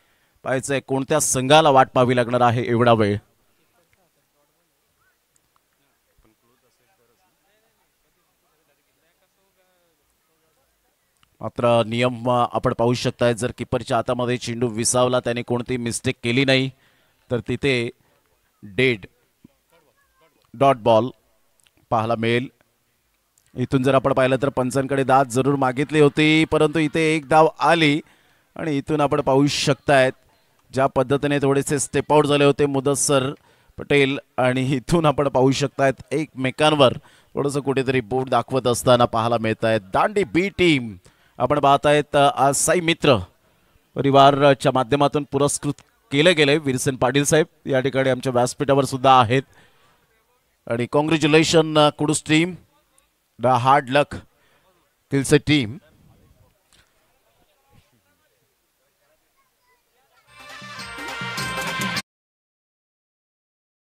पाहायचंय कोणत्या संघाला वाट पाहावी लागणार आहे एवढा वेळ. मात्र नियम आपण पाहू शकताय, जर किपरच्या हातामध्ये चेंडू विसावला, त्याने कोणती मिस्टेक केली नाही तर तिथे डेड डॉट बॉल पाहायला मिळेल. इथून जर आपण पाहिलं तर पंचांकडे दाद जरूर मागितली होती, परंतु इथे 1 धाव आली आणि इथून आपण पाहू शकतायत ज्या पद्धतीने थोडेसे स्टेप आउट झाले होते मुदस्सर पटेल, आणि इथून आपण पाहू शकतायत एकमेकांवर थोडंसं कुठेतरी बोट दाखवत असताना पाहायला मिळत आहेत. दांडी बी टीम आपण पाहतायत आज साई मित्र परिवारच्या माध्यमातून पुरस्कृत केले गेले. विरसेन पाटील साहेब या ठिकाणी आमच्या व्यासपीठावर सुद्धा आहेत आणि congratulation Kudus team, the hard luck Tilse team.